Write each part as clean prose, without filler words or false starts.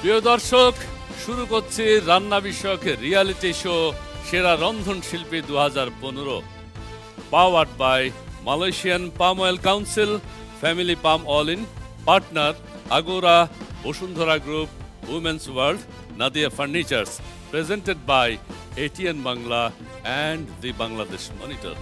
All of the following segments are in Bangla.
প্রিয় দর্শক, শুরু করছি রান্না বিষয়ক রিয়ালিটি শো সেরা রন্ধন শিল্পী 2015, powered by Malaysian palm oil council, family palm oil in, partner Agora, Bashundhara group, women's world, Nadia furnitures, presented by ATN Bangla and the Bangladesh monitor.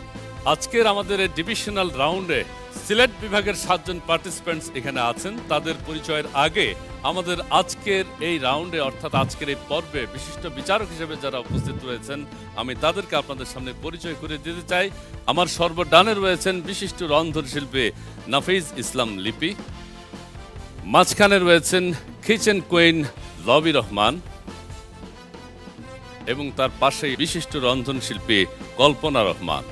আজকের আমাদের এই ডিভিশনাল রাউন্ডে সিলেট বিভাগের 7 জন পার্টিসিপেন্টস এখানে আছেন। তাদের পরিচয়ের আগে আমাদের আজকের এই রাউন্ডে অর্থাৎ আজকের এই পর্বে বিশিষ্ট বিচারক হিসেবে যারা উপস্থিত রয়েছেন আমি তাদেরকে আপনাদের সামনে পরিচয় করে দিতে চাই। আমার সর্বডানে রয়েছেন বিশিষ্ট রন্ধন শিল্পী নাফিজ ইসলাম লিপি, মাঝখানে রয়েছেন কিচেন কুইন লবি রহমান এবং তার পাশেই বিশিষ্ট রন্ধন শিল্পী কল্পনা রহমান।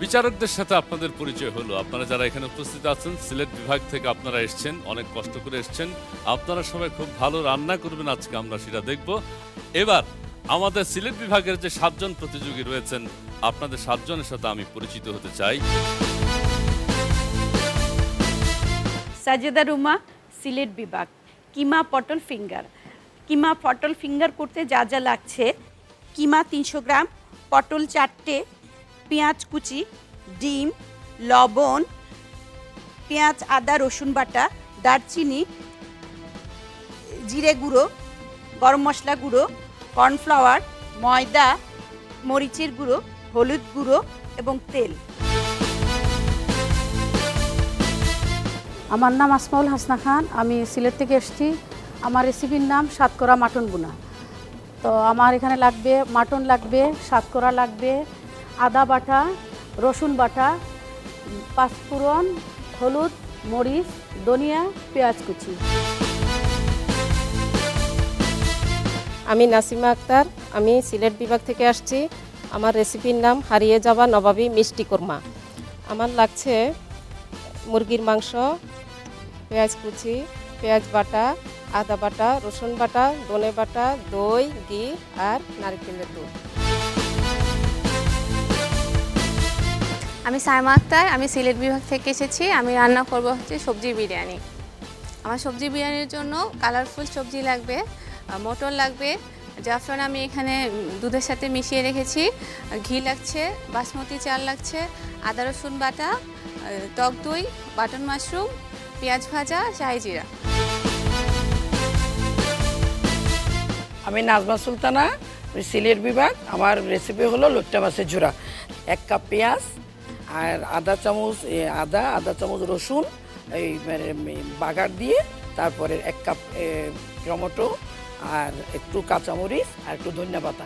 বিচারকদের সাথে আপনাদের পরিচয় হলো। আপনারা যারা এখানে উপস্থিত আছেন সিলেট বিভাগ থেকে আপনারা এসেছেন, অনেক কষ্ট করে এসেছেন। আপনারা সবাই খুব ভালো রান্না করবেন, আজকে আমরা সেটা দেখব। এবার আমাদের সিলেট বিভাগের যে 7 জন প্রতিযোগী রয়েছেন আপনাদের 7 জনের সাথে আমি পরিচিত হতে চাই। সাজেদা রুমা, সিলেট বিভাগ। কিমা পটল ফিঙ্গার। কিমা পটল ফিঙ্গার করতে যা যা লাগছে: কিমা 300 গ্রাম, পটল 4টে, পেঁয়াজ কুচি, ডিম, লবণ, পেঁয়াজ আদা রসুন বাটা, দারচিনি, জিরে গুঁড়ো, গরম মশলা গুঁড়ো, কর্নফ্লাওয়ার, ময়দা, মরিচের গুঁড়ো, হলুদ গুঁড়ো এবং তেল। আমার নাম আসমাউল হাসনা খান, আমি সিলেট থেকে এসেছি। আমার রেসিপির নাম সাতকরা মাটন বুনা। তো আমার এখানে লাগবে মাটন লাগবে, সাতকরা লাগবে, আদা বাটা, রসুন বাটা, পাঁচফোড়ন, হলুদ, মরিচ, ধনিয়া, পেঁয়াজ কুচি। আমি নাসিমা আক্তার, আমি সিলেট বিভাগ থেকে আসছি। আমার রেসিপির নাম হারিয়ে যাওয়া নবাবী মিষ্টি কোরমা। আমার লাগছে মুরগির মাংস, পেঁয়াজ কুচি, পেঁয়াজ বাটা, আদা বাটা, রসুন বাটা, ধনে বাটা, দই, ঘি আর নারকেলের দুধ। আমি সাইমা আক্তার, আমি সিলেট বিভাগ থেকে এসেছি। আমি রান্না করব হচ্ছে সবজি বিরিয়ানি। আমার সবজি বিরিয়ানির জন্য কালারফুল সবজি লাগবে, মটর লাগবে, জাফরান আমি এখানে দুধের সাথে মিশিয়ে রেখেছি, ঘি লাগছে, বাসমতি চাল লাগছে, আদা রসুন বাটা, টক দই, বাটন মাশরুম, পেঁয়াজ ভাজা, শাহি জিরা। আমি নাজমা সুলতানা, সিলেট বিভাগ। আমার রেসিপি হলো লোট্টা মাছের ঝোড়া। 1 কাপ পেঁয়াজ আর আধা চামচ রসুন এই বাগার দিয়ে, তারপরে 1 কাপ টমেটো আর একটু কাঁচামরিচ আর একটু ধনিয়া পাতা।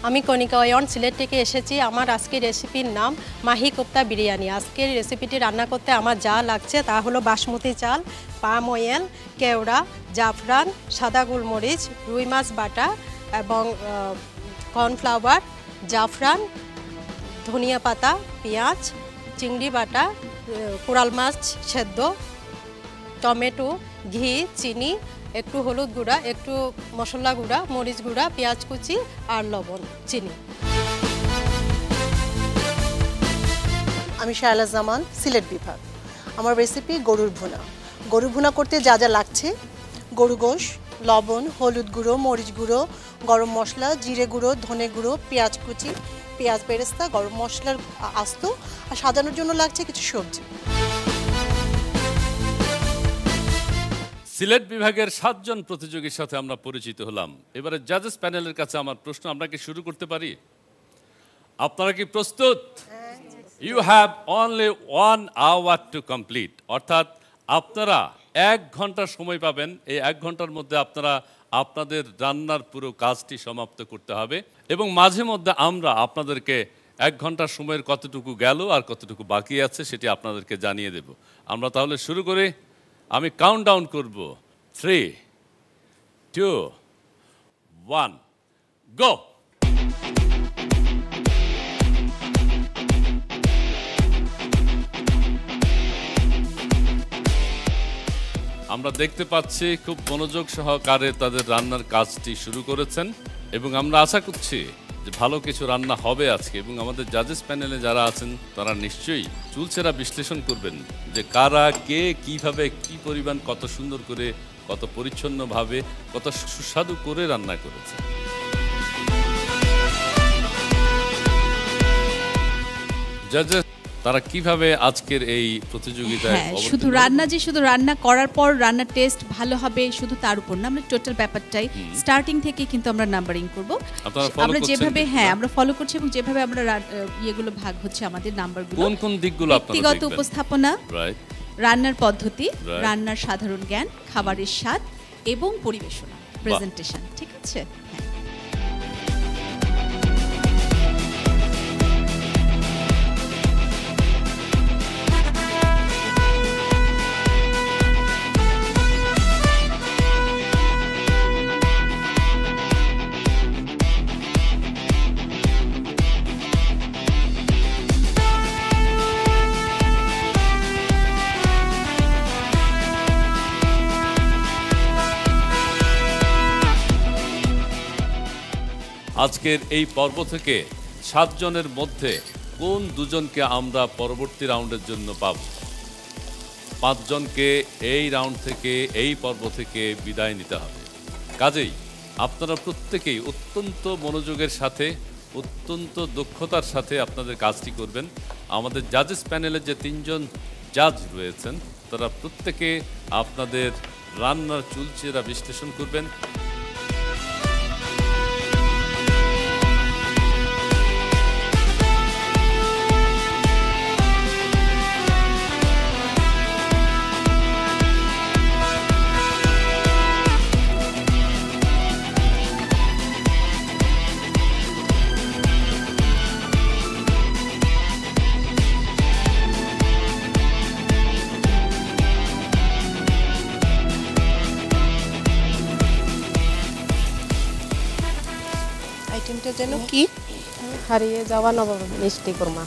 আমি কণিকা অয়ন, সিলেট থেকে এসেছি। আমার আজকের রেসিপির নাম মাহি কোপ্তা বিরিয়ানি। আজকের রেসিপিটি রান্না করতে আমার যা লাগছে তা হলো বাসমতি চাল, পাম অয়েল, কেওড়া, জাফরান, সাদা গোলমরিচ, রুই মাছ বাটা এবং কর্নফ্লাওয়ার, জাফরান, ধনিয়া পাতা, পেঁয়াজ, চিংড়ি বাটা, কোরাল মাছ সেদ্ধ, টমেটো, ঘি, চিনি, একটু হলুদ গুঁড়া, একটু মশলা গুঁড়া, মরিচ গুঁড়া, পেঁয়াজ কুচি আর লবণ, চিনি। আমি শায়লা জামান, সিলেট বিভাগ। আমার রেসিপি গরুর ভুনা। গরুর ভুনা করতে যা যা লাগছে: গরু গোশ, লবণ, হলুদ গুঁড়ো, মরিচ গুঁড়ো, গরম মশলা, জিরে গুঁড়ো, ধনে গুঁড়ো, পেঁয়াজ কুচি, পেঁয়াজ বেরেস্তা, গরম মশলার আস্ত, আর সাজানোর জন্য লাগছে কিছু সবজি। সিলেট বিভাগের 7 জন প্রতিযোগীর সাথে আমরা পরিচিত হলাম। এবারে জাজেস প্যানেলের কাছে আমার প্রশ্ন, আমরা কি শুরু করতে পারি? আপনারা কি প্রস্তুত? You have only 1 hour to complete, অর্থাৎ আপনারা 1 ঘন্টা সময় পাবেন। এই 1 ঘন্টার মধ্যে আপনারা আপনাদের রান্নার পুরো কাজটি সমাপ্ত করতে হবে এবং মাঝে মধ্যে আমরা আপনাদেরকে 1 ঘন্টার সময়ের কতটুকু গেল আর কতটুকু বাকি আছে সেটি আপনাদেরকে জানিয়ে দেব। আমরা তাহলে শুরু করি। আমি কাউন্টডাউন করব। 3, 2, 1, গো। আমরা দেখতে পাচ্ছি খুব মনোযোগ সহকারে তাদের রান্নার কাজটি শুরু করেছেন এবং আমরা আশা করছি যে ভালো কিছু রান্না হবে আজকে, এবং আমাদের জাজেস প্যানেলে যারা আছেন তারা নিশ্চয়ই চুলচেরা বিশ্লেষণ করবেন যে কারা কে কিভাবে কি পরিমাণ কত সুন্দর করে কত পরিচ্ছন্নভাবে কত সুস্বাদু করে রান্না করেছে। জাজেস তারা কিভাবে আজকের এই প্রতিযোগিতায় শুধু রান্না যে শুধু রান্না করার পর রান্নার টেস্ট ভালো হবে শুধু তার উপর না, আমরা টোটাল ব্যাপারটাই স্টার্টিং থেকে কিন্তু আমরা নাম্বারিং করব। আমরা যেভাবে আমরা ফলো করছি এবং যেভাবে আমরা ইয়েগুলো ভাগ হচ্ছে আমাদের নাম্বারগুলো, কোন কোন দিকগুলো আপনারা ব্যক্তিগত উপস্থাপনা, রাইট, রান্নার পদ্ধতি, রান্নার সাধারণ জ্ঞান, খাবারের স্বাদ এবং পরিবেশনা, প্রেজেন্টেশন। ঠিক আছে? আজকের এই পর্ব থেকে 7 জনের মধ্যে কোন দুজনকে আমরা পরবর্তী রাউন্ডের জন্য পাব? 5 জনকে এই রাউন্ড থেকে এই পর্ব থেকে বিদায় নিতে হবে। কাজেই আপনারা প্রত্যেকেই অত্যন্ত মনোযোগের সাথে অত্যন্ত দক্ষতার সাথে আপনাদের কাজটি করবেন। আমাদের জাজেস প্যানেলে যে 3 জন জাজ রয়েছেন তারা প্রত্যেকে আপনাদের রান্নার চুলচেরা বিশ্লেষণ করবেন। আইটেমটা যেন কি? হারিয়ে যাওয়া নবাবী মিষ্টি কোরমা।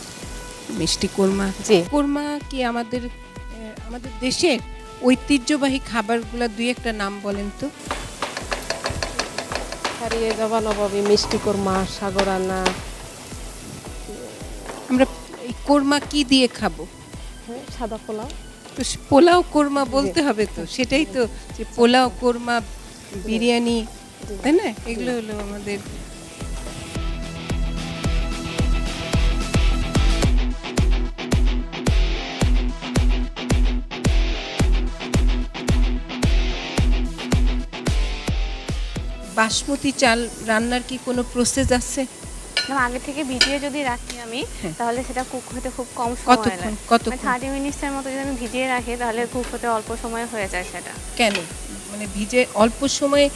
মিষ্টি কোরমা। জি। কোরমা কি আমাদের দেশের ঐতিহ্যবাহী খাবারগুলো দুই একটা নাম বলেন তো। হারিয়ে যাওয়া নবাবী মিষ্টি কোরমা, সাগরানা। আমরা এই কোরমা কি দিয়ে খাবো? সাদা পোলাও। তো পোলাও কোরমা বলতে হবে তো, সেটাই তো, যে পোলাও কোরমা বিরিয়ানি, তাই না? এগুলো হলো আমাদের। বাসমতি চাল রান্নার কি কোনো প্রসেস আছে? আগে থেকে ভিজিয়ে যদি রাখি আমি, তাহলে সেটা কুক হতে খুব কম সময় লাগে। কতক্ষণ? 30 মিনিটের মতো যদি আমি ভিজিয়ে রাখি তাহলে কুক হতে অল্প সময় হয়ে যায় সেটা। কেন? মানে অল্প সময়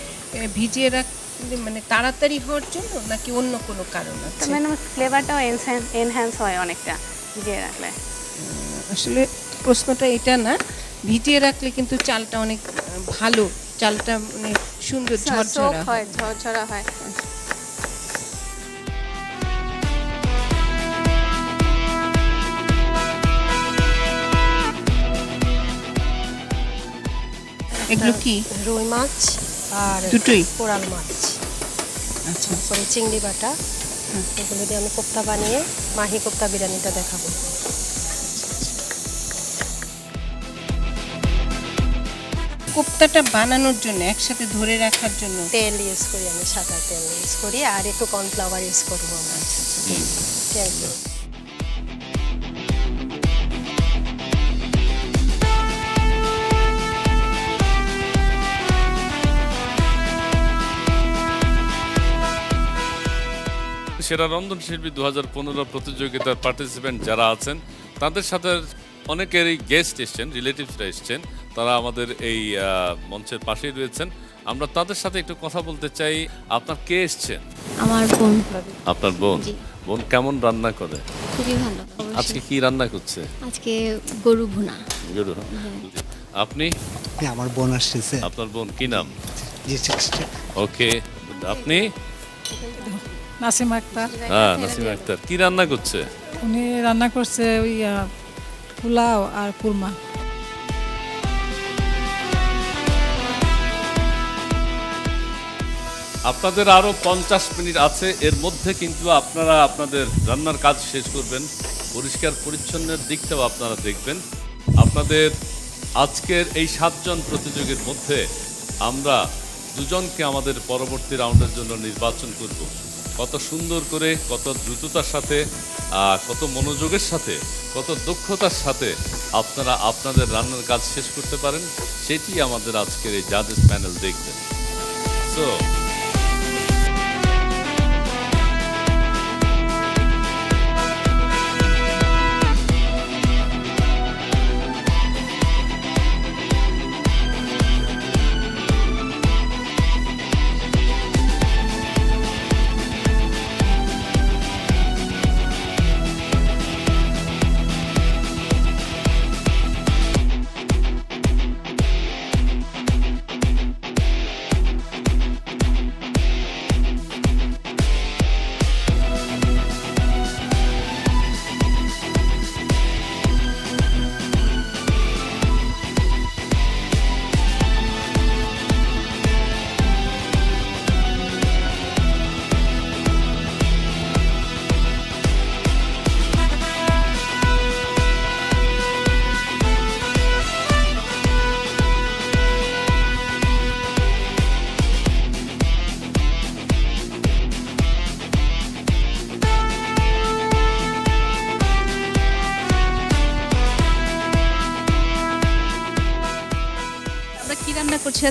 ভিজিয়ে রাখলে মানে তাড়াতাড়ি হওয়ার জন্য, নাকি অন্য কোনো কারণ আছে? মানে ফ্লেভারটাও এনহ্যান্স হয় অনেকটা ভিজিয়ে রাখলে। আসলে প্রশ্নটা এটা না, ভিজিয়ে রাখলে কিন্তু চালটা অনেক ভালো, চালটা মানে সুন্দর ঝরঝরা হয়, ঝরঝরা হয়। এগুলো কি? রুই মাছ আর দুটোই কোরাল মাছ, আচ্ছা, পরে চিংড়ি বাটা, এগুলো দিয়ে আমি কোপ্তা বানিয়ে মাহি কোপ্তা বিরিয়ানিটা দেখাবো। কোপ্তাটা বানানোর জন্য, একসাথে ধরে রাখার জন্য তেল ইউজ করি আমি, সাদা তেল ইউজ করি, আর একটু কর্নফ্লাওয়ার ইউজ করবো আমরা। সেরা রন্ধনশিল্পী 2015 প্রতিযোগিতার পার্টিসিপেন্ট যারা আছেন তাদের সাথে অনেকেরই গেস্ট এসছেন, রিলেটিভসরা এসছেন, তারা আমাদের এই মঞ্চের পাশেই রয়েছেন। আমরা তাদের সাথে একটু কথা বলতে চাই। আপনার কে এসছেন? আমার বোন। আপনার বোন? বোন কেমন রান্না করে? খুবই ভালো। আজকে কি রান্না করছে? আজকে গরু ভুনা। গরু। আপনি? আমার বোন আসছে। আপনার বোন কি নাম? ওকে। আপনি? নাসিমা আক্তার। হ্যাঁ, নাসিমা আক্তার। কি রান্না করছে? উনি রান্না করছে ওই পোলাও আর কুরমা। আপনাদের আরো 50 মিনিট আছে, এর মধ্যে কিন্তু আপনারা আপনাদের রান্নার কাজ শেষ করবেন, পরিষ্কার পরিচ্ছন্নের দিকটাও আপনারা দেখবেন। আপনাদের আজকের এই 7 জন প্রতিযোগীর মধ্যে আমরা 2 জনকে আমাদের পরবর্তী রাউন্ডের জন্য নির্বাচন করব। কত সুন্দর করে, কত দ্রুততার সাথে, কত মনোযোগের সাথে, কত দক্ষতার সাথে আপনারা আপনাদের রান্নার কাজ শেষ করতে পারেন, সেটি আমাদের আজকের এই জাজেস প্যানেল দেখবেন। সো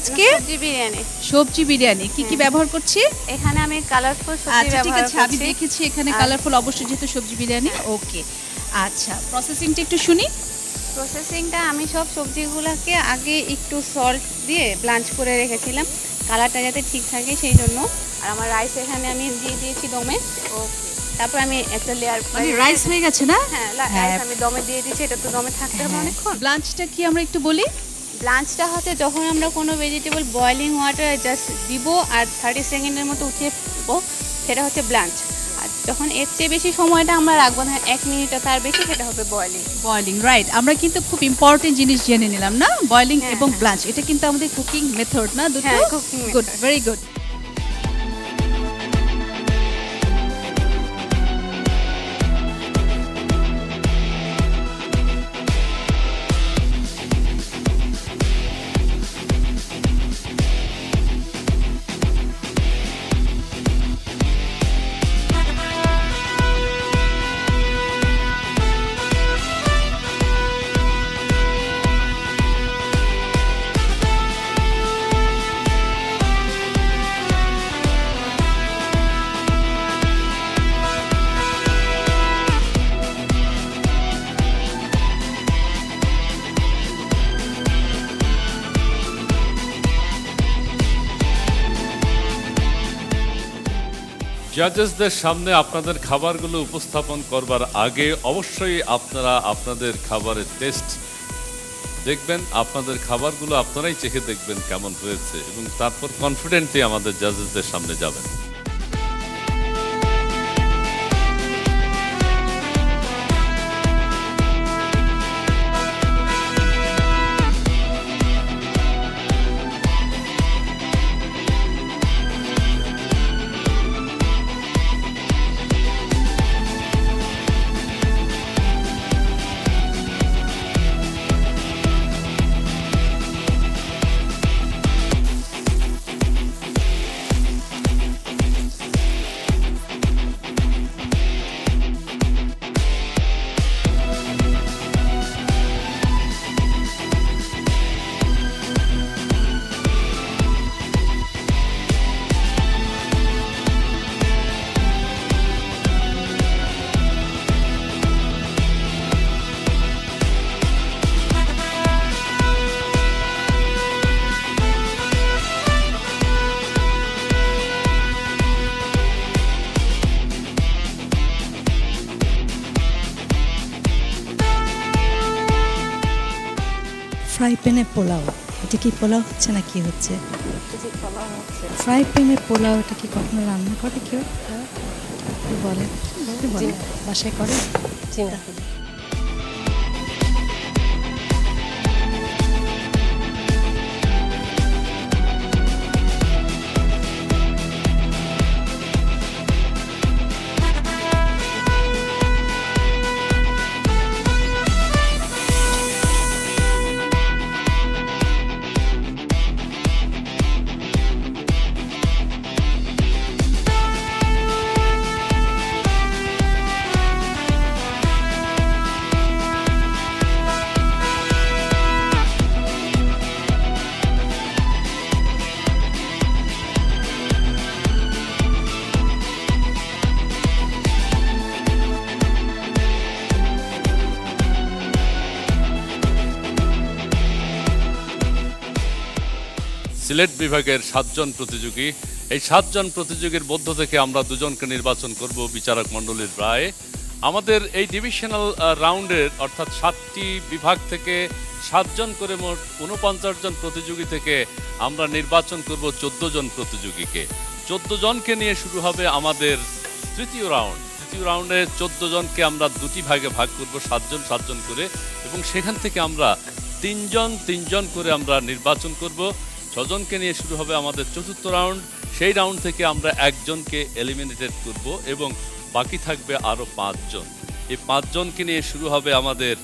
আজকে সবজি বিরিয়ানি। সবজি বিরিয়ানি কি কি ব্যবহার করছি? এখানে আমি কালারফুল সবজি ব্যবহার করছি। করছি। আমি দেখেছি এখানে কালারফুল, অবশ্যই যেহেতু সবজি বিরিয়ানি। ওকে, আচ্ছা, প্রসেসিংটা একটু শুনি। প্রসেসিংটা আমি সব সবজিগুলোকে আগে একটু সল্ট দিয়ে ব্লাঞ্চ করে রেখেছিলাম, কালারটা যাতে ঠিক থাকে সেই জন্য। আর আমার রাইস এখানে আমি দিয়ে দিয়েছি দমে। ওকে, তারপর আমি একটা লেয়ার রাইস হয়ে গেছে না? হ্যাঁ, রাইস আমি দমে দিয়ে দিয়েছি। এটা তো দমে থাকতে হবে অনেকক্ষণ। ব্লাঞ্চটা কি আমরা একটু বলি? ব্লাঞ্চটা হচ্ছে যখন আমরা কোনো ভেজিটেবল বয়লিং ওয়াটারে জাস্ট দিব আর 30 সেকেন্ডের মতো উঠিয়ে দেবো, সেটা হচ্ছে ব্লাঞ্চ। আর যখন এর চেয়ে বেশি সময়টা আমরা রাখবো না, 1 মিনিট তার বেশি, সেটা হবে বয়লিং। Boiling, right. আমরা কিন্তু খুব ইম্পর্টেন্ট জিনিস জেনে নিলাম না, বয়লিং এবং ব্লাঞ্চ। এটা কিন্তু আমাদের কুকিং মেথড না দুটো? Good, very good. জাজেসদের সামনে আপনাদের খাবারগুলো উপস্থাপন করবার আগে অবশ্যই আপনারা আপনাদের খাবারের টেস্ট দেখবেন। আপনাদের খাবারগুলো আপনারাই চেখে দেখবেন কেমন হয়েছে, এবং তারপর কনফিডেন্টলি আমাদের জাজেসদের সামনে যাবেন। ফ্রাই প্যানে পোলাও, এটা কি পোলাও হচ্ছে না কি হচ্ছে? ফ্রাই প্যানে পোলাও, এটা কি কখনো রান্না করে কেউ? বলে বাসায় করে? সিলেট বিভাগের 7 জন প্রতিযোগী। এই 7 জন প্রতিযোগীর মধ্য থেকে আমরা 2 জনকে নির্বাচন করব বিচারক মণ্ডলীর রায়ে। আমাদের এই ডিভিশনাল রাউন্ডের অর্থাৎ 7টি বিভাগ থেকে 7 জন করে মোট 49 জন প্রতিযোগী থেকে আমরা নির্বাচন করব 14 জন প্রতিযোগীকে। 14 জনকে নিয়ে শুরু হবে আমাদের তৃতীয় রাউন্ড। তৃতীয় রাউন্ডে 14 জনকে আমরা 2টি ভাগে ভাগ করব, 7 জন করে, এবং সেখান থেকে আমরা 3 জন করে আমরা নির্বাচন করব। 6 জনকে নিয়ে শুরু হবে আমাদের চতুর্থ রাউন্ড। সেই রাউন্ড থেকে আমরা 1 জনকে এলিমিনেটেড করব এবং বাকি থাকবে আরও 5 জন। এই 5 জনকে নিয়ে শুরু হবে আমাদের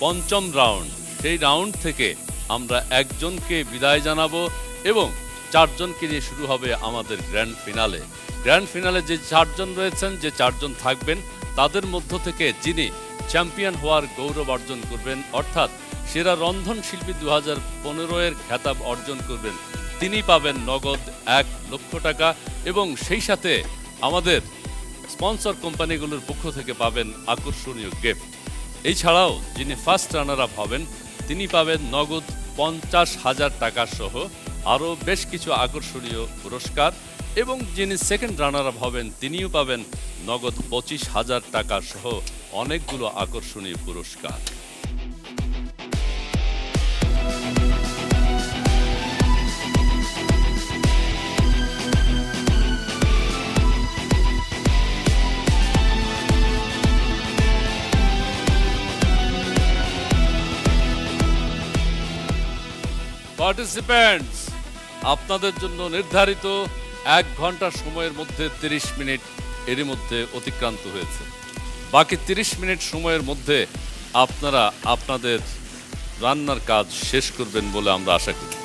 পঞ্চম রাউন্ড। সেই রাউন্ড থেকে আমরা 1 জনকে বিদায় জানাবো এবং 4 জনকে নিয়ে শুরু হবে আমাদের গ্র্যান্ড ফিনালে। গ্র্যান্ড ফিনালে যে 4 জন রয়েছেন, যে 4 জন থাকবেন, তাদের মধ্য থেকে যিনি চ্যাম্পিয়ন হওয়ার গৌরব অর্জন করবেন, অর্থাৎ সেরা রন্ধনশিল্পী 2015 খেতাব অর্জন করবেন, তিনি পাবেন নগদ 1 লক্ষ টাকা এবং সেই সাথে আমাদের স্পন্সর কোম্পানিগুলোর পক্ষ থেকে পাবেন আকর্ষণীয় গিফট। এছাড়াও যিনি ফার্স্ট রানার আপ হবেন, তিনি পাবেন নগদ 50,000 টাকা সহ আরও বেশ কিছু আকর্ষণীয় পুরস্কার, এবং যিনি সেকেন্ড রানার আপ হবেন, তিনিও পাবেন নগদ 25,000 টাকা সহ অনেকগুলো আকর্ষণীয় পুরস্কার। পার্টিসিপেন্টস, আপনাদের জন্য নির্ধারিত 1 ঘন্টা সময়ের মধ্যে 30 মিনিট এরই মধ্যে অতিক্রান্ত হয়েছে। বাকি 30 মিনিট সময়ের মধ্যে আপনারা আপনাদের রান্নার কাজ শেষ করবেন বলে আমরা আশা করি।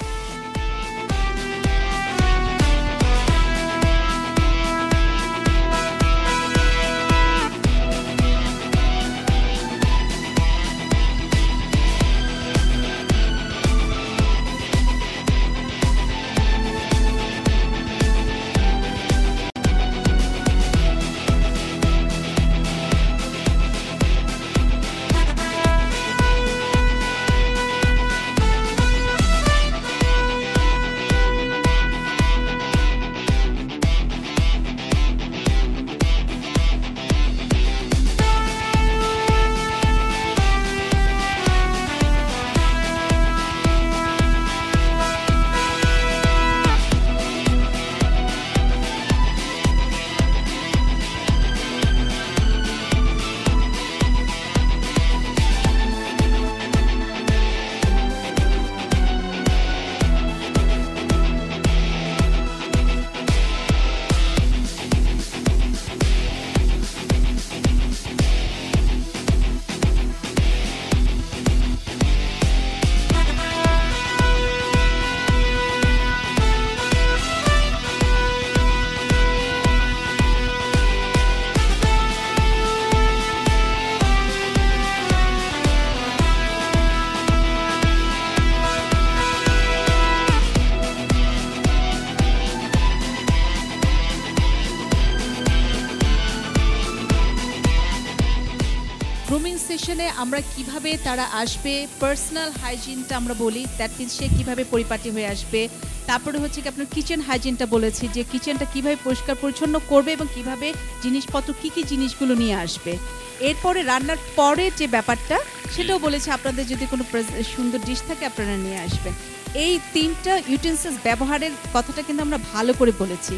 সেশনে আমরা কিভাবে তারা আসবে, পার্সোনাল হাইজিনটা আমরা বলি, দ্যাট মিনস সে কীভাবে পরিপাটি হয়ে আসবে। তারপরে হচ্ছে কি আপনার কিচেন হাইজিনটা বলেছি, যে কিচেনটা কিভাবে পরিষ্কার পরিচ্ছন্ন করবে এবং কিভাবে জিনিসপত্র কী কী জিনিসগুলো নিয়ে আসবে। এরপরে রান্নার পরে যে ব্যাপারটা সেটাও বলেছি, আপনাদের যদি কোনো সুন্দর ডিশ থাকে আপনারা নিয়ে আসবেন। এই 3টা ইউটেন্সিলস ব্যবহারের কথাটা কিন্তু আমরা ভালো করে বলেছি।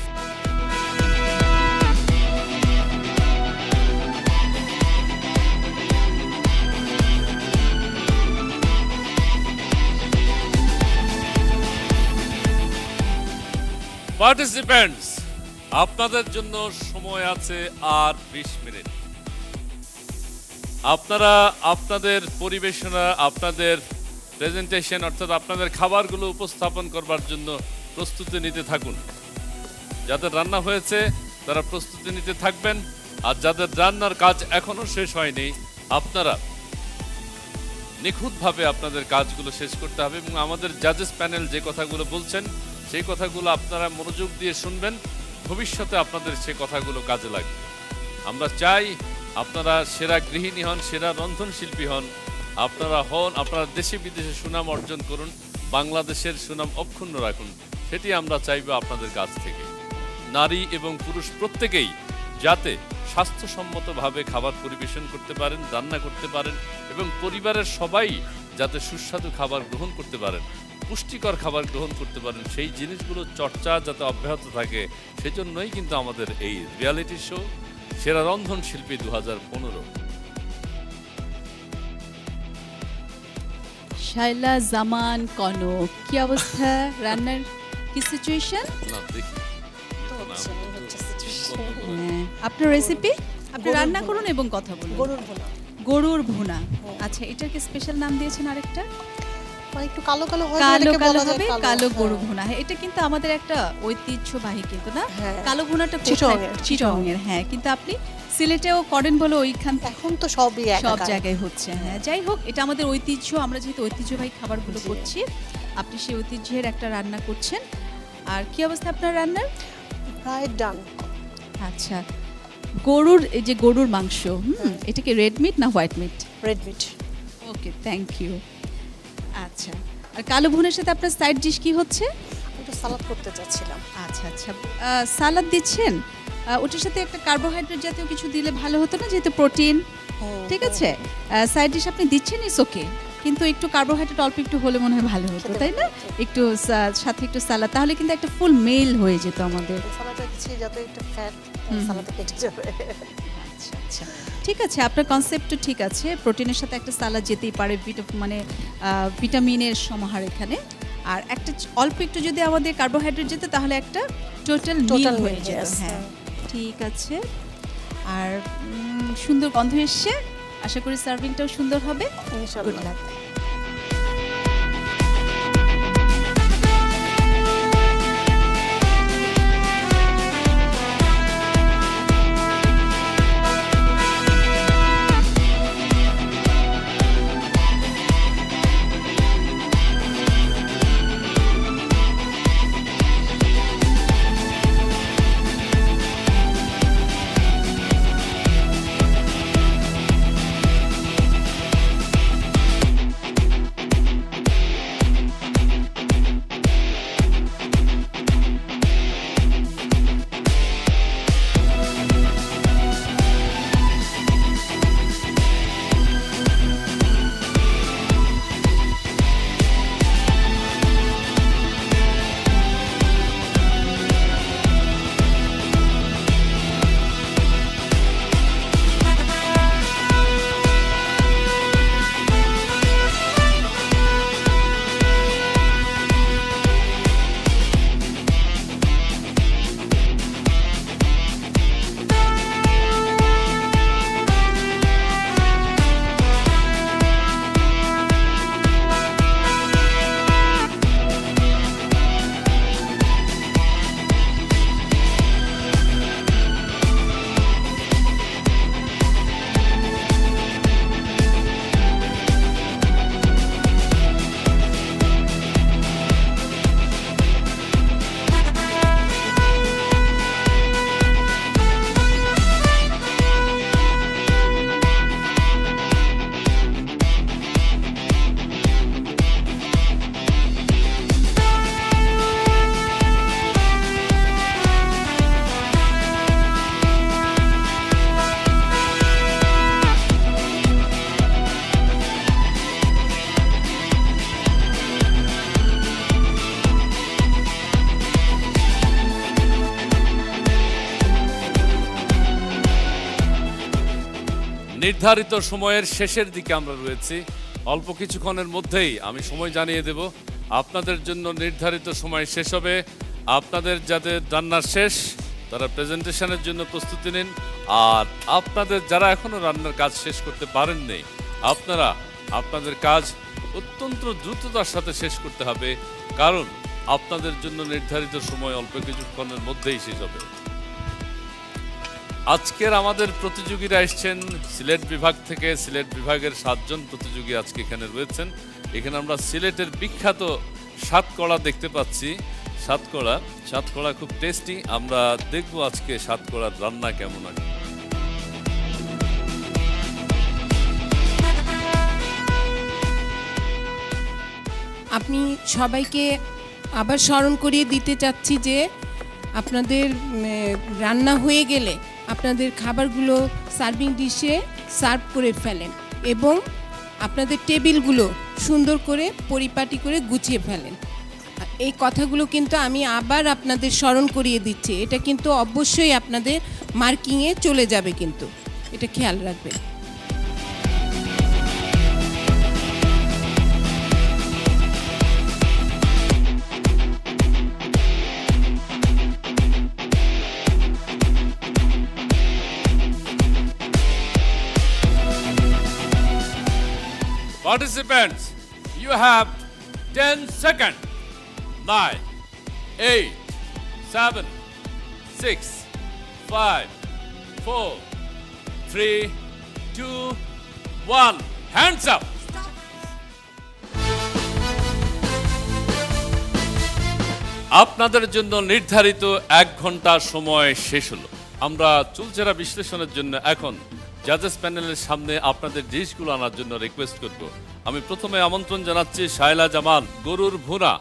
পার্টিসিপেন্টস, আপনাদের জন্য সময় আছে আর 20 মিনিট। আপনারা আপনাদের পরিবেশনা, আপনাদের প্রেজেন্টেশন অর্থাৎ আপনাদের খাবারগুলো উপস্থাপন করবার জন্য প্রস্তুতি নিতে থাকুন। যাদের রান্না হয়েছে তারা প্রস্তুতি নিতে থাকবেন, আর যাদের রান্নার কাজ এখনো শেষ হয়নি আপনারা নিখুঁতভাবে আপনাদের কাজগুলো শেষ করতে হবে, এবং আমাদের জাজেস প্যানেল যে কথাগুলো বলছেন সেই কথাগুলো আপনারা মনোযোগ দিয়ে শুনবেন। ভবিষ্যতে আপনাদের সেই কথাগুলো কাজে লাগবে। আমরা চাই আপনারা সেরা গৃহিণী হন, সেরা রন্ধনশিল্পী হন, আপনারা দেশে বিদেশে সুনাম অর্জন করুন, বাংলাদেশের সুনাম অক্ষুণ্ণ রাখুন। সেটি আমরা চাইব আপনাদের কাছ থেকে। নারী এবং পুরুষ প্রত্যেকেই যাতে স্বাস্থ্যসম্মতভাবে খাবার পরিবেশন করতে পারেন, রান্না করতে পারেন এবং পরিবারের সবাই যাতে সুস্বাদু খাবার গ্রহণ করতে পারেন, পুষ্টিকর খাবার গ্রহণ করতে পারেন, সেই জিনিসগুলোর চর্চা যাতে অব্যাহত থাকে, সেজন্যই কিন্তু আমাদের এই রিয়ালিটি শো সেরা রন্ধনশিল্পী 2015। শায়লা, জামান, কনক, কি অবস্থা? রান্নার কি সিচুয়েশন? না দেখি আপনার রেসিপি আপনি রান্না করুন এবং কথা বলুন। গরুর ভুনা। গরুর ভুনা, আচ্ছা, এটাকে স্পেশাল নাম দিয়েছেন আরেকটা, মানে একটু কালো কালো হয়, কালো এটাকে কালো বলা যায় হবে, কালো। কালো হ্যাঁ। গরু ভুনা। হ্যাঁ, এটা কিন্তু আমাদের একটা ঐতিহ্যবাহী কিন্তু না, হ্যাঁ। কালো ভুনাটা চিটংয়ের। চিটংয়ের। হ্যাঁ, কিন্তু আপনি সিলেটেও করেন বলে ওইখান এখন তো সবই সব জায়গায় হচ্ছে। হ্যাঁ, যাই হোক, এটা আমাদের ঐতিহ্য, আমরা যেহেতু ঐতিহ্যবাহী খাবারগুলো করছি, আপনি সেই ঐতিহ্যের একটা রান্না করছেন। আর কি অবস্থা আপনার রান্নার? প্রায় ডান। আচ্ছা, গরুর, এই যে গরুর মাংস, এটা কি রেড মিট না white meat? Red meat. Okay, thank you. আচ্ছা, আর কালো ভুনের সাথে আপনার সাইড ডিশ কি হচ্ছে? একটু সালাদ করতে চাচ্ছিলাম। আচ্ছা আচ্ছা, সালাদ দিচ্ছেন, ওটার সাথে একটা কার্বোহাইড্রেট জাতীয় কিছু দিলে ভালো হতো না, যেহেতু প্রোটিন। ঠিক আছে, সাইড ডিশ আপনি দিচ্ছেন, ইস ওকে, কিন্তু একটু কার্বোহাইড্রেট অল্প একটু হলে মনে হয় ভালো হতো, তাই না? একটু সাথে একটু সালাদ, তাহলে কিন্তু একটা ফুল মেল হয়ে যেত আমাদের। সালাদটা কিছু যাতে একটু ফ্যাট সালাদে কেটে যাবে। আচ্ছা আচ্ছা, ঠিক আছে, আপনার কনসেপ্টও ঠিক আছে, প্রোটিনের সাথে একটা সালাদ যেতেই পারে, মানে ভিটামিনের সমাহার এখানে। আর একটা অল্প একটু যদি আমাদের কার্বোহাইড্রেট যেত, তাহলে একটা টোটাল মিল হয়ে যেত। হ্যাঁ, ঠিক আছে। আর সুন্দর গন্ধ এসছে, আশা করি সার্ভিংটাও সুন্দর হবে। Good luck. নির্ধারিত সময়ের শেষের দিকে আমরা রয়েছি, অল্প কিছুক্ষণের মধ্যেই আমি সময় জানিয়ে দেব। আপনাদের জন্য নির্ধারিত সময় শেষ হবে। আপনাদের যাদের রান্নার শেষ, তারা প্রেজেন্টেশনের জন্য প্রস্তুতি নিন। আর আপনাদের যারা এখনো রান্নার কাজ শেষ করতে পারেননি, আপনারা আপনাদের কাজ অত্যন্ত দ্রুততার সাথে শেষ করতে হবে, কারণ আপনাদের জন্য নির্ধারিত সময় অল্প কিছুক্ষণের মধ্যেই শেষ হবে। আজকের আমাদের প্রতিযোগীরা এসেছেন সিলেট বিভাগ থেকে। সিলেট বিভাগের 7 জন প্রতিযোগী আজকে এখানে রয়েছেন। এখানে আমরা সিলেটের বিখ্যাত সাতকড়া দেখতে পাচ্ছি। সাতকড়া খুব টেস্টি। আমরা দেখব আজকে সাতকড়ার রান্না কেমন হয়। আপনি সবাইকে আবার স্মরণ করিয়ে দিতে চাচ্ছি যে আপনাদের রান্না হয়ে গেলে আপনাদের খাবারগুলো সার্ভিং ডিশে সার্ভ করে ফেলেন এবং আপনাদের টেবিলগুলো সুন্দর করে পরিপাটি করে গুছিয়ে ফেলেন। এই কথাগুলো কিন্তু আমি আবার আপনাদের স্মরণ করিয়ে দিচ্ছি, এটা কিন্তু অবশ্যই আপনাদের মার্কিংয়ে চলে যাবে, কিন্তু এটা খেয়াল রাখবেন। Participants, you have 10 seconds. 9, 8, 7, 6, 5, 4, 3, 2, 1. Hands up. আপনাদের জন্য নির্ধারিত 1 ঘন্টা সময় শেষ হলো। আমরা চুলচেরা বিশ্লেষণের জন্য এখন জাজেস প্যানেলের সামনে আপনাদের ডিশগুলো আনার জন্য রিকোয়েস্ট করব। আমি প্রথমে আমন্ত্রণ জানাচ্ছি শায়লা জামান, গরুর ভুনা।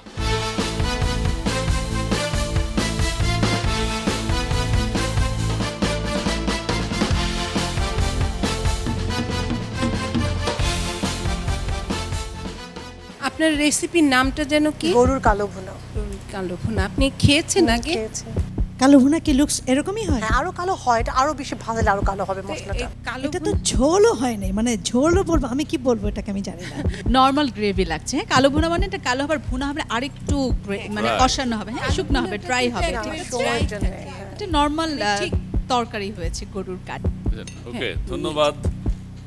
আপনার রেসিপির নামটা যেন কি? গরুর কালো ভুনা। কালো ভুনা আপনি খেয়েছেন আগে? খেয়েছি। কালো ভুনা কি লুকস এরকমই হয়? হ্যাঁ, আরো কালো হয়, এটা আরো বেশি ভাজলে আরো কালো হবে মশলাটা। এটা তো ঝোলও হয় নাই, মানে ঝোলও বলবো, আমি কি বলবো এটাকে আমি জানি না। নরমাল গ্রেভি লাগছে। হ্যাঁ, কালো ভুনা মানে এটা কালো হবে, ভুনা হবে আরেকটু মানে কষানো হবে, হ্যাঁ শুকনো হবে, ড্রাই হবে, ঠিক আছে? এটা নরমাল তরকারি হয়েছে গরুর কাট। ওকে, ধন্যবাদ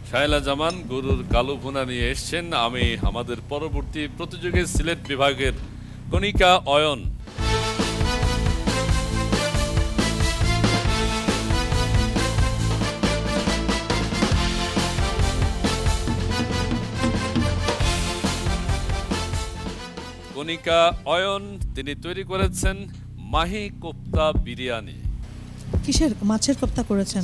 শায়লা জামান, গরুর কালো ভুনা নিয়ে এসেছেন। আমি আমাদের পরবর্তী প্রতিযোগী সিলেট বিভাগের কণিকা অয়ন। কণিকা অয়ন, তিনি তৈরি করেছেন মাহি কোপ্তা বিরিয়ানি। কিসের? মাছের কোপ্তা করেছেন?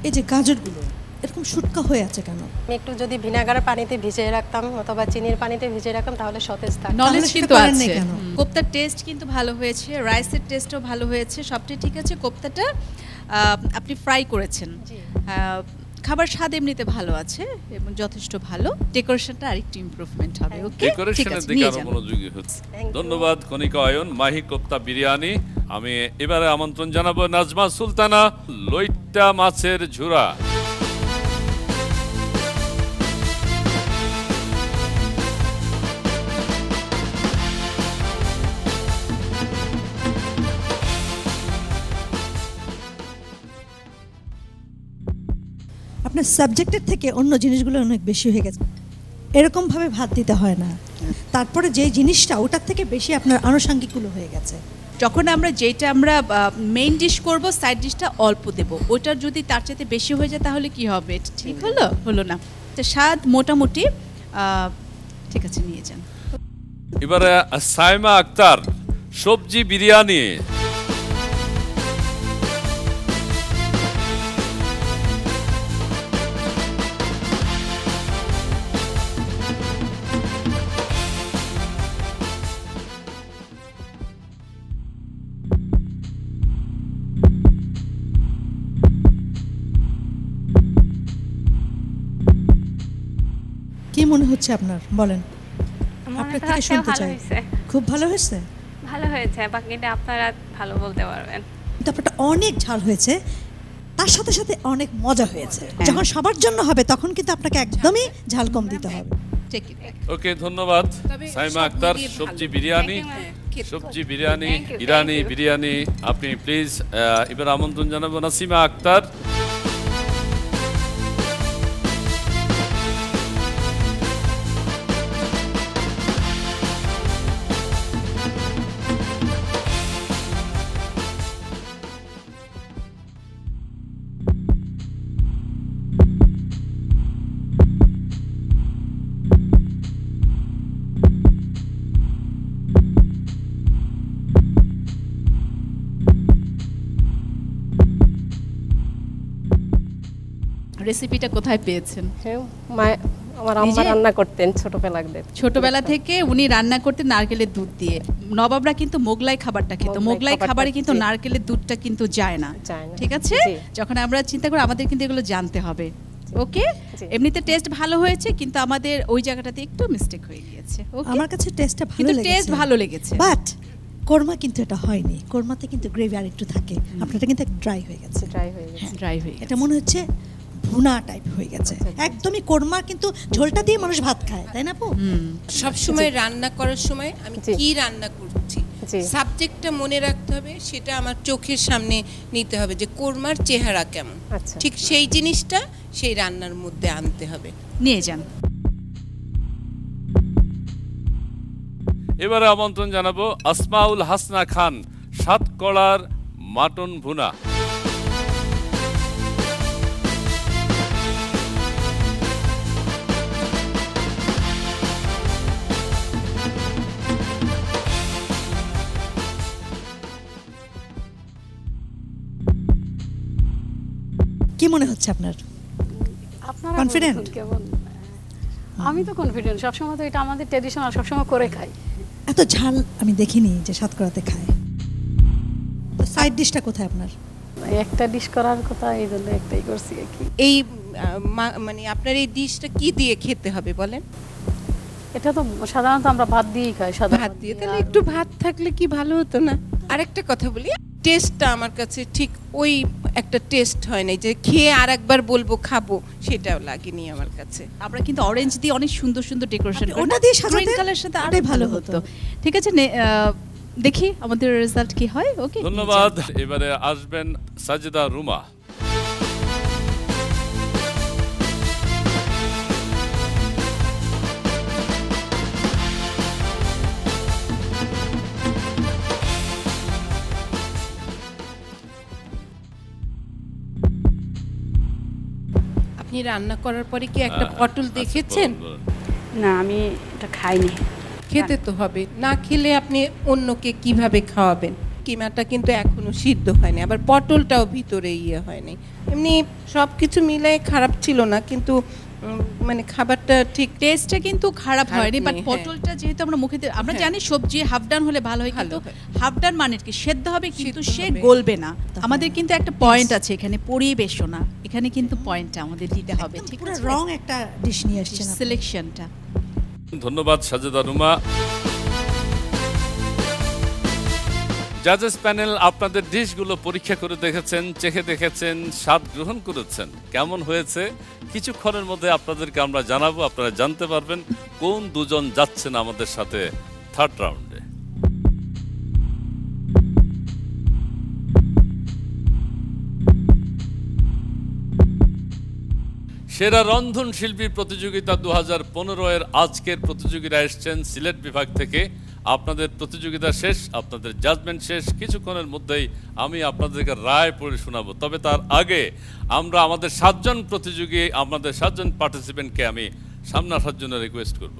এই যে গাজরগুলো এরকম শুটকা হয়ে আছে কেন? আমি একটু যদি ভিনেগারের পানিতে ভিজিয়ে রাখতাম অথবা চিনির পানিতে ভিজিয়ে রাখতাম তাহলে সতেজ থাকতো। নলেজ কিন্তু আছে। কোপ্তার টেস্ট কিন্তু ভালো হয়েছে, রাইসের টেস্টও ভালো হয়েছে, সবটাই ঠিক আছে। কোপ্তাটা আপনি ফ্রাই করেছেন, খাবার স্বাদ এমনিতে ভালো আছে এবং যথেষ্ট ভালো। ডেকোরেশনটা আরেকটু ইমপ্রুভমেন্ট হবে। ওকে, ডেকোরেশনের দিকে আরো মনোযোগী হচ্ছে। ধন্যবাদ কণিকা অয়ন, মাহি কোপ্তা বিরিয়ানি। আমি এবারে আমন্ত্রণ জানাবো নাজমা সুলতানা, লইট্টা মাছের ঝুরা। আপনার সাবজেক্টের থেকে অন্য জিনিসগুলো অনেক বেশি হয়ে গেছে। এরকমভাবে ভাত দিতে হয় না, তারপরে যে জিনিসটা ওটার থেকে বেশি আপনার আনুষঙ্গিকগুলো হয়ে গেছে। যখন আমরা যেটা আমরা মেইন ডিশ করব, সাইড ডিশটা অল্প দেব, ওটার যদি তার চাইতে বেশি হয়ে যায় তাহলে কি হবে? ঠিক হলো? হলো না। তো স্বাদ মোটামুটি ঠিক আছে, নিয়ে যান। এবারে সাইমা আক্তার, সবজি বিরিয়ানি। কি মনে হচ্ছে আপনার, বলেন? আপনার থেকে শুনতে চাই। খুব ভালো হয়েছে? ভালো হয়েছে, বাকিটা আপনারা ভালো বলতে পারবেন। ব্যাপারটা অনেক ঝাল হয়েছে, তার সাথে সাথে অনেক মজা হয়েছে। যখন সবার জন্য হবে তখন কিন্তু আপনাকে একদমই ঝাল কম দিতে হবে। ওকে, ধন্যবাদ সাইমা আক্তার। সবজি বিরিয়ানি, সবজি বিরিয়ানি, ইরানি বিরিয়ানি। আপনি প্লিজ এবার আমন্ত্রণ জানাবো নাসিমা আক্তার। রেসিপিটা কোথায় পেয়েছেন? আমার আম্মা নিজে? রান্না করতেন ছোটবেলাদের। ছোটবেলা থেকে উনি রান্না করতে নারকেলের দুধ দিয়ে। নবাবরা কিন্তু মোগলাই খাবারটা খেত, মোগলাই খাবারে কিন্তু নারকেলের দুধটা কিন্তু যায় না, ঠিক আছে? যখন আমরা চিন্তা করি আমাদের কিন্তু এগুলো জানতে হবে। ওকে, এমনিতে টেস্ট ভালো হয়েছে, কিন্তু আমাদের ওই জায়গাটাতে একটু মিস্টেক হয়ে গিয়েছে। ওকে, আমার কাছে টেস্টটা ভালো কিন্তু লেগেছে, টেস্ট ভালো লেগেছে, বাট কোরমা কিন্তু এটা হয়নি। কোরমাতে কিন্তু গ্রেভি আর একটু থাকে, আপনারটা কিন্তু ড্রাই হয়ে গেছে। ড্রাই হয়ে গেছে, এটা মনে হচ্ছে ভুনা টাইপ হয়ে গেছে একদমই। কোরমা কিন্তু ঝোলটা দিয়ে মানুষ ভাত খায়, তাই না আপু? সব সময় রান্না করার সময় আমি কি রান্না করছি সাবজেক্টটা মনে রাখতে হবে, সেটা আমার চোখের সামনে নিতে হবে যে কোরমার চেহারা কেমন, ঠিক সেই জিনিসটা সেই রান্নার মধ্যে আনতে হবে। নিয়ে যান। এবারে আমন্ত্রণ জানাবো আসমাউল হাসনা খান, সাতকড়ার মাটন ভুনা। কি মনে হচ্ছে আপনার? আপনারা কনফিডেন্ট? কেমন? আমি তো কনফিডেন্ট, সবসময় তো এটা আমাদের ট্র্যাডিশনাল, সবসময় করে খাই। এত ঝাল আমি দেখিনি যে সাতকড়াতে খায়। সাইড ডিশটা কোথায় আপনার? একটা ডিশ করার কথা, এই জন্য একটাই করছি আর কি। এই মানে আপনার এই ডিশটা কি দিয়ে খেতে হবে বলেন? এটা তো সাধারণত আমরা ভাত দিয়েই খাই, ভাত দিয়ে। তাহলে একটু ভাত থাকলে কি ভালো হতো না? আরেকটা কথা বলি, টেস্টটা আমার কাছে ঠিক ওই একটা টেস্ট হয় না যে খেয়ে আর একবার বলবো খাবো, সেটাও লাগেনি আমার কাছে। আমরা কিন্তু অরেঞ্জ দিয়ে অনেক সুন্দর সুন্দর ডেকোরেশন করি, ওটা দিয়ে সাজাতে গ্রিন কালারের সাথে আরো ওটাই ভালো হতো। ঠিক আছে, দেখি আমাদের রেজাল্ট কি হয়। ওকে, ধন্যবাদ। এবারে আসবেন সাজেদা রুমা। আপনি রান্না করার পরে কি একটা পটল দেখেছেন? না, আমি এটা খাইনি। খেতে তো হবে, না খেলে আপনি অন্যকে কিভাবে খাওয়াবেন? কিমাটা কিন্তু এখনো সিদ্ধ হয়নি, আবার পটলটাও ভিতরে ইয়ে হয়নি। এমনি সব কিছু মিলে খারাপ ছিল না, কিন্তু মানে খাবারটা ঠিক টেস্টটা কিন্তু খারাপ হয়নি, বাট পটলটা যেহেতু আমরা মুখে আমরা জানি সবজি হাফ ডান হলে ভালো হয়, কিন্তু হাফ ডান মানে কি সেদ্ধ হবে কিন্তু সে গলবে না। আমাদের কিন্তু একটা পয়েন্ট আছে এখানে, পরিবেশনা, এখানে কিন্তু পয়েন্টটা আমাদের দিতে হবে। ঠিক পুরো আছে, রং একটা ডিশ নিয়ে আসছেন, সিলেকশনটা। ধন্যবাদ সাজেদা রুমা। জাজেস প্যানেল আপনাদের ডিশগুলো পরীক্ষা করে দেখেছেন, চেখে দেখেছেন, স্বাদ গ্রহণ করেছেন। কেমন হয়েছে কিছুক্ষণের মধ্যে আপনাদেরকে আমরা জানাবো, আপনারা জানতে পারবেন কোন দুজন যাচ্ছেন আমাদের সাথে থার্ড রাউন্ডে। সেরা রন্ধনশিল্পী প্রতিযোগিতা 2015 এর আজকের প্রতিযোগীরা এসেছেন সিলেট বিভাগ থেকে। আপনাদের প্রতিযোগিতা শেষ, আপনাদের জাজমেন্ট শেষ। কিছুক্ষণের মধ্যেই আমি আপনাদেরকে রায় পড়ে শোনাবো। তবে তার আগে আমরা আমাদের 7 জন প্রতিযোগী, আমাদের 7 জন পার্টিসিপেন্টকে আমি সামনে আসার জন্য রিকোয়েস্ট করব।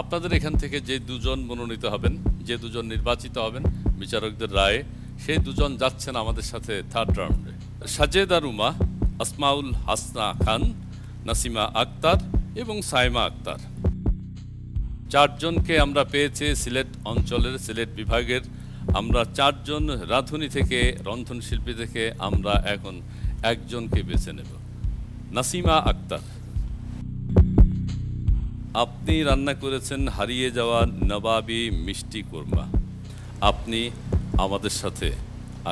আপনাদের এখান থেকে যে দুজন মনোনীত হবেন, যে দুজন নির্বাচিত হবেন বিচারকদের রায়ে, সেই দুজন যাচ্ছেন আমাদের সাথে থার্ড রাউন্ডে। সাজেদা রুমা, আসমাউল হাসনা খান, নাসিমা আক্তার এবং সাইমা আক্তার। 4 জনকে আমরা পেয়েছি সিলেট অঞ্চলের, সিলেট বিভাগের। আমরা 4 জন রাঁধুনি থেকে, রন্ধনশিল্পী থেকে আমরা এখন একজনকে বেছে নেব। নাসিমা আক্তার, আপনি রান্না করেছেন হারিয়ে যাওয়া নবাবী মিষ্টি কোরমা। আপনি আমাদের সাথে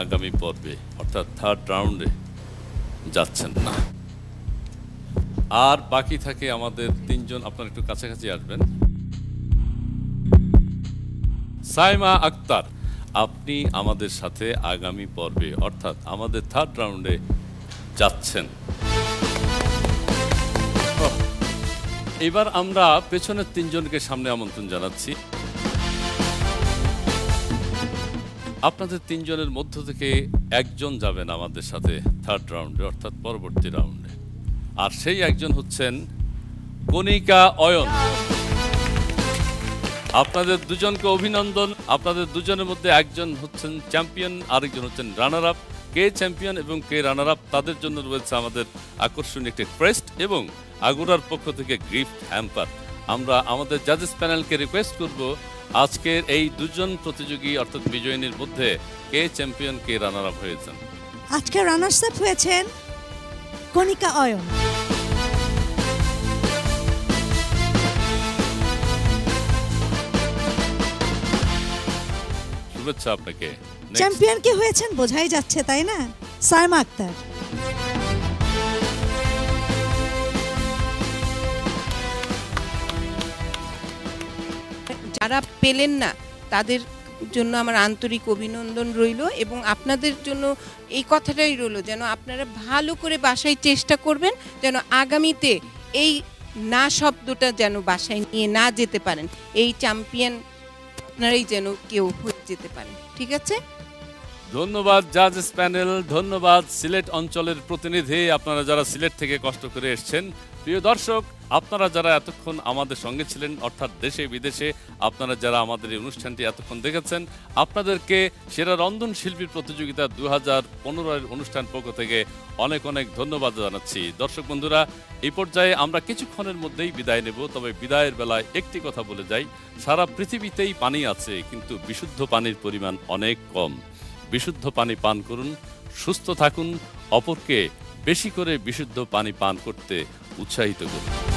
আগামী পর্বে অর্থাৎ থার্ড রাউন্ডে যাচ্ছেন না। আর বাকি থাকে আমাদের 3 জন। আপনারা একটু কাছাকাছি আসবেন। সাইমা আক্তার, আপনি আমাদের সাথে আগামী পর্বে অর্থাৎ আমাদের থার্ড রাউন্ডে যাচ্ছেন। এবার আমরা পেছনের 3 জনকে সামনে আমন্ত্রণ জানাচ্ছি। আপনাদের 3 জনের মধ্য থেকে একজন যাবেন আমাদের সাথে থার্ড রাউন্ডে অর্থাৎ পরবর্তী রাউন্ডে, আর সেই একজন হচ্ছেন কণিকা অয়ন। আপনাদের দুজনকে অভিনন্দন। আপনাদের দুজনের মধ্যে একজন হচ্ছেন চ্যাম্পিয়ন, আরেকজন হচ্ছেন রানার আপ। কে চ্যাম্পিয়ন এবং কে রানার আপ তাদের জন্য রয়েছে আমাদের আকর্ষণীয় একটি ক্রেস্ট এবং আগুরার পক্ষ থেকে গিফট হ্যাম্পার। আমরা আমাদের জাজেস প্যানেলকে রিকোয়েস্ট করব আজকের এই দুজন প্রতিযোগী অর্থাৎ বিজয়ীর মধ্যে কে চ্যাম্পিয়ন, কে রানার আপ হয়েছেন। আজকে রানার্স আপ হয়েছেন কণিকা অয়ন। শুভেচ্ছা আপনাকে। চ্যাম্পিয়ন কে হয়েছেন বোঝাই যাচ্ছে, তাই না? সাইমা আক্তার। যারা পেলেন না তাদের জন্য আমার আন্তরিক অভিনন্দন রইল এবং আপনাদের জন্য এই কথাটাই রইল যেন আপনারা ভালো করে বাসায় চেষ্টা করবেন যেন আগামীতে এই না শব্দটা যেন বাসায় নিয়ে না যেতে পারেন, এই চ্যাম্পিয়ন আপনারাই যেন কেউ হয়ে যেতে পারেন। ঠিক আছে, ধন্যবাদ জাজেস প্যানেল, ধন্যবাদ সিলেট অঞ্চলের প্রতিনিধি, আপনারা যারা সিলেট থেকে কষ্ট করে এসেছেন। প্রিয় দর্শক, আপনারা যারা এতক্ষণ আমাদের সঙ্গে ছিলেন অর্থাৎ দেশে বিদেশে, আপনারা যারা আমাদের এই অনুষ্ঠানটি এতক্ষণ দেখেছেন, আপনাদেরকে সেরা রন্ধনশিল্পী প্রতিযোগিতা 2015 অনুষ্ঠান পক্ষ থেকে অনেক অনেক ধন্যবাদ জানাচ্ছি। দর্শক বন্ধুরা, এই পর্যায়ে আমরা কিছুক্ষণের মধ্যেই বিদায় নেব, তবে বিদায়ের বেলায় একটি কথা বলে যাই, সারা পৃথিবীতেই পানি আছে কিন্তু বিশুদ্ধ পানির পরিমাণ অনেক কম। বিশুদ্ধ পানি পান করুন, সুস্থ থাকুন, অপরকে বেশি করে বিশুদ্ধ পানি পান করতে উৎসাহিত করুন।